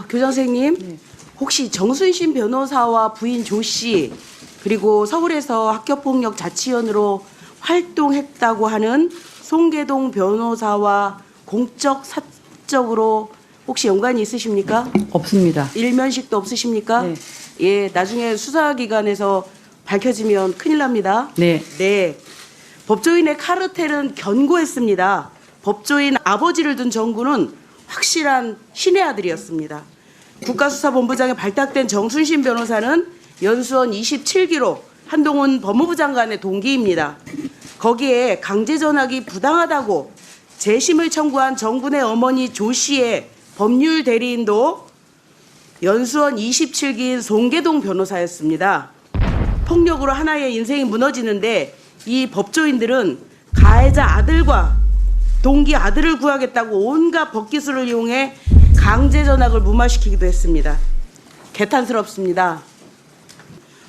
교장 선생님, 네. 혹시 정순신 변호사와 부인 조 씨, 그리고 서울에서 학교폭력 자치위원으로 활동했다고 하는 송계동 변호사와 공적 사적으로 혹시 연관이 있으십니까? 없습니다. 일면식도 없으십니까? 네. 예, 나중에 수사기관에서 밝혀지면 큰일 납니다. 네. 네. 법조인의 카르텔은 견고했습니다. 법조인 아버지를 둔 정구는 확실한 신의 아들이었습니다. 국가수사본부장에 발탁된 정순신 변호사는 연수원 27기로 한동훈 법무부 장관의 동기입니다. 거기에 강제 전학이 부당하다고 재심을 청구한 정군의 어머니 조 씨의 법률 대리인도 연수원 27기인 송계동 변호사였습니다. 폭력으로 하나의 인생이 무너지는데 이 법조인들은 가해자 아들과 동기 아들을 구하겠다고 온갖 법기술을 이용해 강제 전학을 무마시키기도 했습니다. 개탄스럽습니다.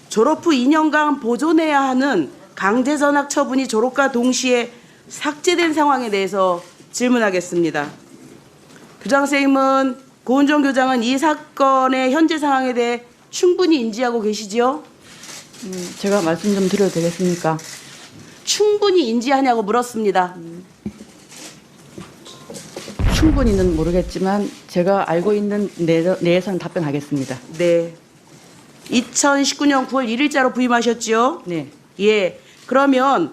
졸업 후 2년간 보존해야 하는 강제 전학 처분이 졸업과 동시에 삭제된 상황에 대해서 질문하겠습니다. 교장 선생님은 고은정 교장은 이 사건의 현재 상황에 대해 충분히 인지하고 계시지요? 제가 말씀 좀 드려도 되겠습니까? 충분히 인지하냐고 물었습니다. 충분히는 모르겠지만 제가 알고 있는 내에서는 답변하겠습니다. 네. 2019년 9월 1일자로 부임하셨지요? 네. 예. 그러면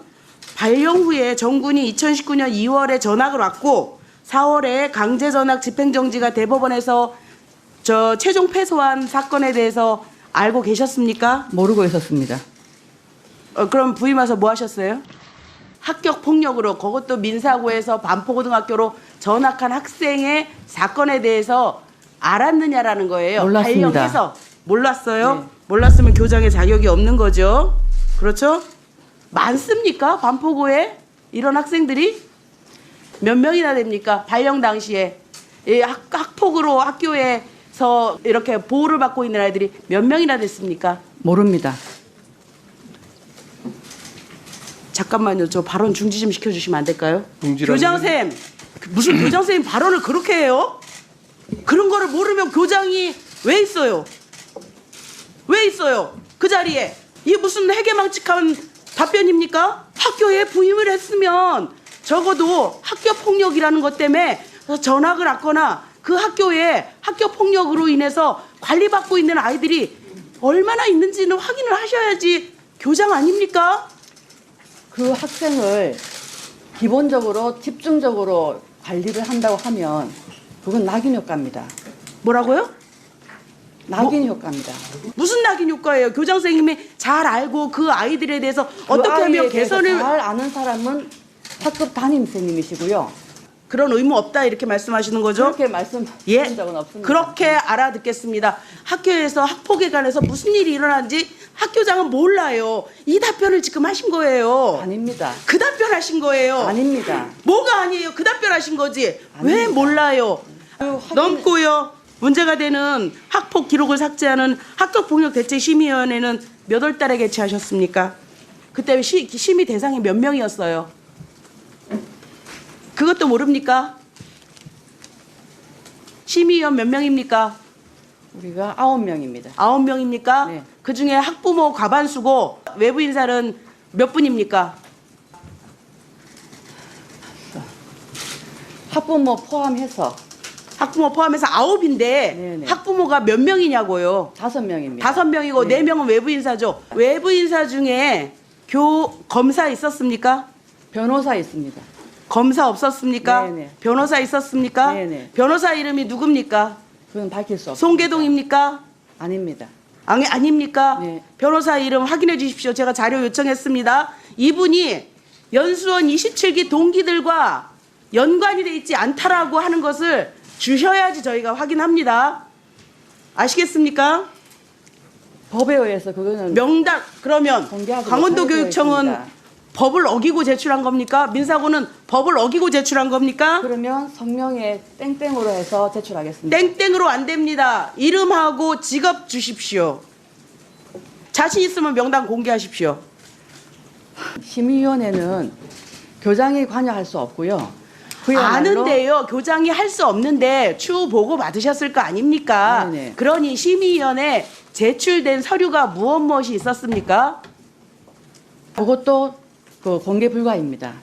발령 후에 정군이 2019년 2월에 전학을 왔고 4월에 강제 전학 집행정지가 대법원에서 최종 패소한 사건에 대해서 알고 계셨습니까? 모르고 있었습니다. 그럼 부임 와서 뭐 하셨어요? 학교 폭력으로 그것도 민사고에서 반포고등학교로 전학한 학생의 사건에 대해서 알았느냐라는 거예요. 몰랐습니다. 발령해서 몰랐어요? 네. 몰랐으면 교장의 자격이 없는 거죠. 그렇죠? 많습니까? 반포고에 이런 학생들이 몇 명이나 됩니까? 발령 당시에 이 학폭으로 학교에서 이렇게 보호를 받고 있는 아이들이 몇 명이나 됐습니까? 모릅니다. 잠깐만요. 저 발언 중지 좀 시켜주시면 안 될까요? 중지라는 교장쌤, 무슨 교장쌤 발언을 그렇게 해요? 그런 거를 모르면 교장이 왜 있어요? 왜 있어요? 그 자리에. 이게 무슨 해괴망측한 답변입니까? 학교에 부임을 했으면 적어도 학교 폭력이라는 것 때문에 전학을 왔거나 그 학교에 학교 폭력으로 인해서 관리받고 있는 아이들이 얼마나 있는지는 확인을 하셔야지 교장 아닙니까? 그 학생을 기본적으로 집중적으로 관리를 한다고 하면 그건 낙인 효과입니다. 뭐라고요? 낙인 효과입니다. 무슨 낙인 효과예요? 교장 선생님이 잘 알고 그 아이들에 대해서 어떻게 그 아이에 하면 대해서 개선을 잘 아는 사람은 학급 담임선생님이시고요. 그런 의무 없다 이렇게 말씀하시는 거죠? 그렇게 말씀드린 예, 적은 없습니다. 그렇게 알아듣겠습니다. 학교에서 학폭에 관해서 무슨 일이 일어난지 학교장은 몰라요. 이 답변을 지금 하신 거예요. 아닙니다. 그 답변 하신 거예요. 아닙니다. 뭐가 아니에요? 그 답변 하신 거지. 왜 아닙니다. 몰라요? 확인- 넘고요. 문제가 되는 학폭 기록을 삭제하는 학교폭력대책심의위원회는 몇 월 달에 개최하셨습니까? 그때 심의 대상이 몇 명이었어요? 그것도 모릅니까? 심의위원 몇 명입니까? 우리가 9명입니다. 9명입니까? 네. 그중에 학부모 과반수고 외부 인사는 몇 분입니까? 학부모 포함해서 학부모 포함해서 9인데 네네. 학부모가 몇 명이냐고요? 5명입니다. 5명이고 네. 4명은 외부 인사죠. 외부 인사 중에 검사 있었습니까? 변호사 있습니다. 검사 없었습니까? 네네. 변호사 있었습니까? 네네. 변호사 이름이 누굽니까? 그건 밝힐 수 없습니다. 송계동입니까? 아닙니다. 아닙니까? 네. 변호사 이름 확인해 주십시오. 제가 자료 요청했습니다. 이분이 연수원 27기 동기들과 연관이 돼 있지 않다라고 하는 것을 주셔야지 저희가 확인합니다. 아시겠습니까? 법에 의해서 그거는 명단 그러면 공개하지 강원도 못하게 되어 교육청은 있습니다. 법을 어기고 제출한 겁니까? 민사고는 법을 어기고 제출한 겁니까? 그러면 성명에 땡땡으로 해서 제출하겠습니다. 땡땡으로 안 됩니다. 이름하고 직업 주십시오. 자신 있으면 명단 공개하십시오. 심의위원회는 교장이 관여할 수 없고요. 그야말로 아는데요. 교장이 할 수 없는데 추후 보고 받으셨을 거 아닙니까? 네네. 그러니 심의위원회 제출된 서류가 무엇이 있었습니까? 그것도 그 공개 불가입니다.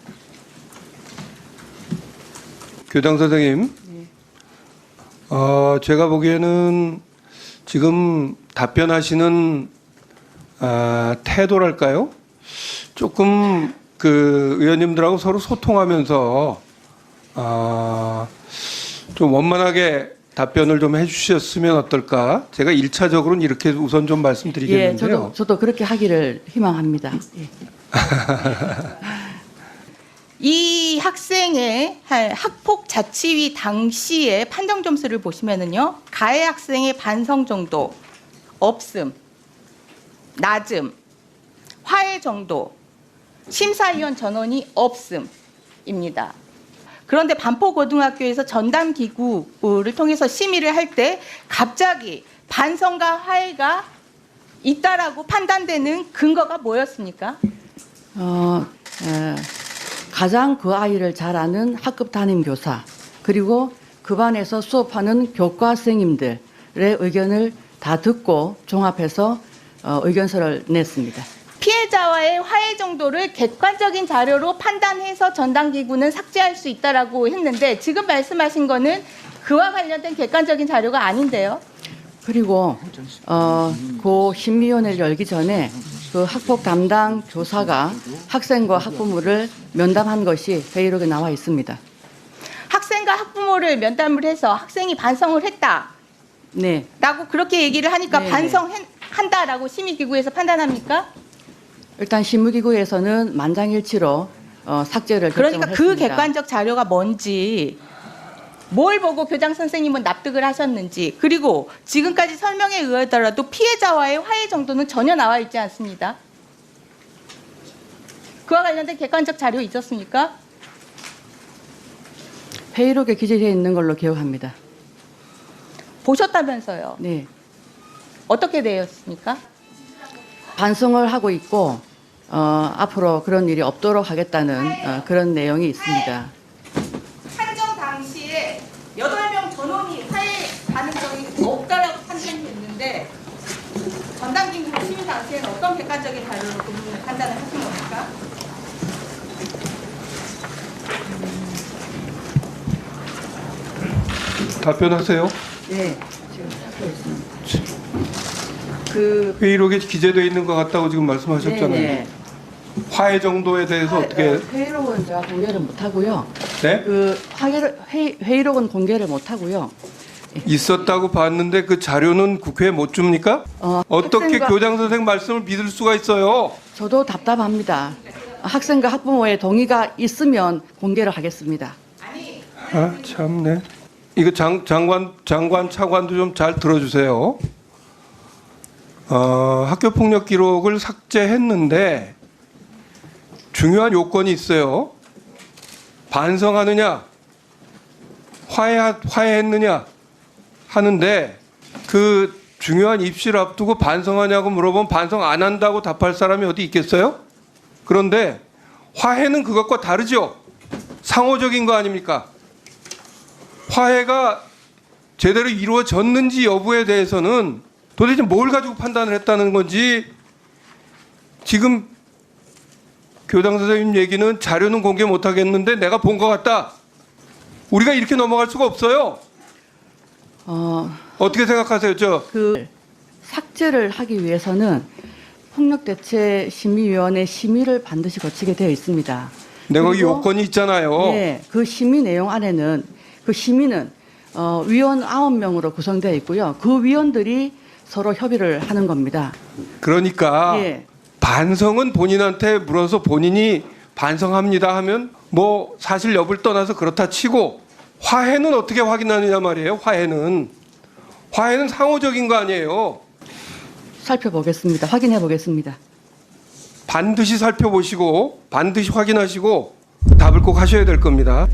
교장 선생님, 제가 보기에는 지금 답변하시는 태도랄까요? 조금 그 의원님들하고 서로 소통하면서 좀 원만하게 답변을 좀 해주셨으면 어떨까? 제가 1차적으로는 이렇게 우선 좀 예, 말씀드리겠는데요. 저도 그렇게 하기를 희망합니다. 예. 이 학생의 학폭 자치위 당시의 판정 점수를 보시면은요, 가해 학생의 반성 정도, 없음, 낮음, 화해 정도, 심사위원 전원이 없음입니다. 그런데 반포고등학교에서 전담기구를 통해서 심의를 할 때 갑자기 반성과 화해가 있다라고 판단되는 근거가 뭐였습니까? 가장 그 아이를 잘 아는 학급 담임 교사 그리고 그 반에서 수업하는 교과 선생님들의 의견을 다 듣고 종합해서 의견서를 냈습니다. 피해자와의 화해 정도를 객관적인 자료로 판단해서 전담기구는 삭제할 수 있다라고 했는데 지금 말씀하신 거는 그와 관련된 객관적인 자료가 아닌데요. 그리고 그 심의위원회를 열기 전에 그 학폭 담당 교사가 학생과 학부모를 면담한 것이 회의록에 나와 있습니다. 학생과 학부모를 면담을 해서 학생이 반성을 했다라고 네, 그렇게 얘기를 하니까 네. 반성한다라고 심의기구에서 판단합니까? 일단 심의기구에서는 만장일치로 삭제를 그러니까 그 결정을 했습니다. 객관적 자료가 뭔지, 뭘 보고 교장 선생님은 납득을 하셨는지, 그리고 지금까지 설명에 의하더라도 피해자와의 화해 정도는 전혀 나와 있지 않습니다. 그와 관련된 객관적 자료 있었습니까? 회의록에 기재되어 있는 걸로 기억합니다. 보셨다면서요. 네, 어떻게 되었습니까? 반성을 하고 있고 앞으로 그런 일이 없도록 하겠다는 그런 내용이 있습니다. 판정 당시에 8명 전원이 화해 가능성이 없다라고 판정이 됐는데 전담기구 심의 당시에는 어떤 객관적인 자료로 그 부분을 판단을 하신 겁니까? 답변하세요. 네, 지금 찾고 있습니다. 그 회의록에 기재되어 있는 것 같다고 지금 말씀하셨잖아요. 네, 화해 정도에 대해서 어떻게? 회의록은 제가 공개를 못 하고요. 네? 그 회의록은 공개를 못 하고요. 있었다고 봤는데 그 자료는 국회에 못 줍니까? 어떻게 학생과- 교장 선생 말씀을 믿을 수가 있어요? 저도 답답합니다. 학생과 학부모의 동의가 있으면 공개를 하겠습니다. 아 참네. 이거 장관 차관도 좀 잘 들어주세요. 학교 폭력 기록을 삭제했는데 중요한 요건이 있어요. 반성하느냐, 화해했느냐 하는데 그 중요한 입시를 앞두고 반성하냐고 물어보면 반성 안 한다고 답할 사람이 어디 있겠어요? 그런데 화해는 그것과 다르죠. 상호적인 거 아닙니까? 화해가 제대로 이루어졌는지 여부에 대해서는 도대체 뭘 가지고 판단을 했다는 건지 지금 교장 선생님 얘기는 자료는 공개 못 하겠는데 내가 본 것 같다. 우리가 이렇게 넘어갈 수가 없어요. 어떻게 생각하세요? 그 삭제를 하기 위해서는 폭력대책심의위원회 심의를 반드시 거치게 되어 있습니다. 내가 거기 그리고- 요건이 있잖아요. 네, 그 심의 내용 안에는 그 심의는 위원 9명으로 구성되어 있고요. 그 위원들이 서로 협의를 하는 겁니다. 그러니까 예. 반성은 본인한테 물어서 본인이 반성합니다 하면 뭐 사실 여부를 떠나서 그렇다 치고 화해는 어떻게 확인하느냐 말이에요. 화해는 상호적인 거 아니에요. 살펴보겠습니다. 확인해 보겠습니다. 반드시 살펴보시고 반드시 확인하시고 답을 꼭 하셔야 될 겁니다.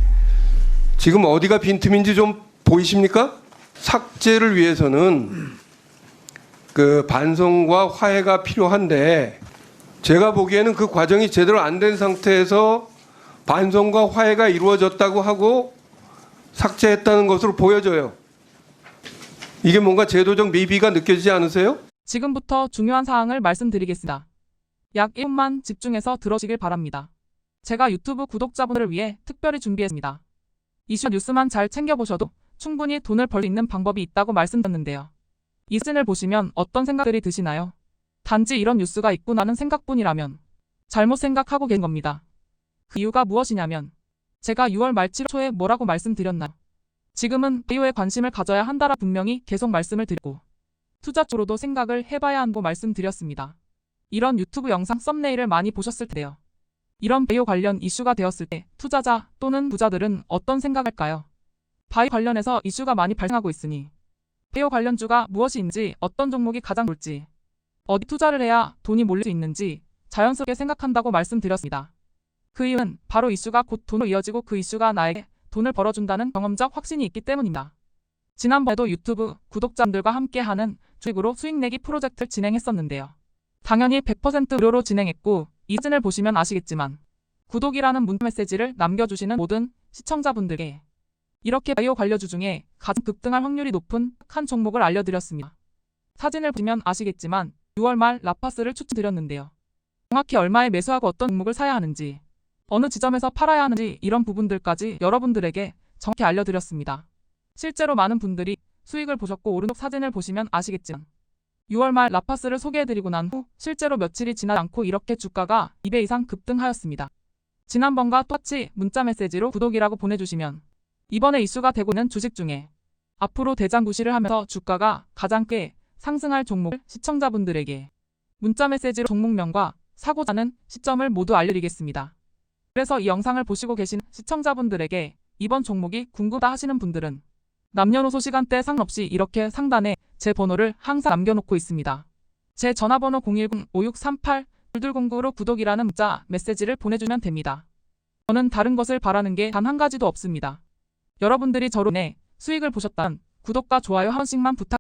지금 어디가 빈틈인지 좀 보이십니까? 삭제를 위해서는 그 반성과 화해가 필요한데 제가 보기에는 그 과정이 제대로 안 된 상태에서 반성과 화해가 이루어졌다고 하고 삭제했다는 것으로 보여져요. 이게 뭔가 제도적 미비가 느껴지지 않으세요? 지금부터 중요한 사항을 말씀드리겠습니다. 약 1분만 집중해서 들어주시길 바랍니다. 제가 유튜브 구독자분들을 위해 특별히 준비했습니다. 이슈 뉴스만 잘 챙겨보셔도 충분히 돈을 벌 수 있는 방법이 있다고 말씀드렸는데요. 이 사진을 보시면 어떤 생각들이 드시나요? 단지 이런 뉴스가 있구나는 생각뿐이라면 잘못 생각하고 계신 겁니다. 그 이유가 무엇이냐면 제가 6월 말 7월 초에 뭐라고 말씀드렸나요? 지금은 바이오에 관심을 가져야 한다라 분명히 계속 말씀을 드리고 투자 쪽으로도 생각을 해봐야 한다고 말씀드렸습니다. 이런 유튜브 영상 썸네일을 많이 보셨을 텐데요. 이런 바이오 관련 이슈가 되었을 때 투자자 또는 부자들은 어떤 생각할까요? 바이오 관련해서 이슈가 많이 발생하고 있으니 바이오 관련주가 무엇인지 어떤 종목이 가장 좋을지 어디 투자를 해야 돈이 몰릴 수 있는지 자연스럽게 생각한다고 말씀드렸습니다. 그 이유는 바로 이슈가 곧 돈으로 이어지고 그 이슈가 나에게 돈을 벌어준다는 경험적 확신이 있기 때문입니다. 지난번에도 유튜브 구독자분들과 함께하는 주식으로 수익 내기 프로젝트를 진행했었는데요. 당연히 100% 무료로 진행했고 이 사진을 보시면 아시겠지만 구독이라는 문자 메시지를 남겨주시는 모든 시청자분들께 이렇게 바이오 관련주 중에 가장 급등할 확률이 높은 한 종목을 알려드렸습니다. 사진을 보시면 아시겠지만 6월 말 라파스를 추천드렸는데요. 정확히 얼마에 매수하고 어떤 종목을 사야 하는지 어느 지점에서 팔아야 하는지 이런 부분들까지 여러분들에게 정확히 알려드렸습니다. 실제로 많은 분들이 수익을 보셨고 오른쪽 사진을 보시면 아시겠지만 6월 말 라파스를 소개해드리고 난 후 실제로 며칠이 지나지 않고 이렇게 주가가 2배 이상 급등하였습니다. 지난번과 똑같이 문자 메시지로 구독이라고 보내주시면 이번에 이슈가 되고 있는 주식 중에 앞으로 대장구시를 하면서 주가가 가장 꽤 상승할 종목을 시청자분들에게 문자 메시지로 종목명과 사고자 하는 시점을 모두 알려드리겠습니다. 그래서 이 영상을 보시고 계신 시청자분들에게 이번 종목이 궁금하다 하시는 분들은 남녀노소 시간대 상관없이 이렇게 상단에 제 번호를 항상 남겨놓고 있습니다. 제 전화번호 010-5638-2209로 구독이라는 문자 메시지를 보내주면 됩니다. 저는 다른 것을 바라는 게 단 한 가지도 없습니다. 여러분들이 저로 인해 수익을 보셨다면 구독과 좋아요 한 번씩만 부탁드립니다.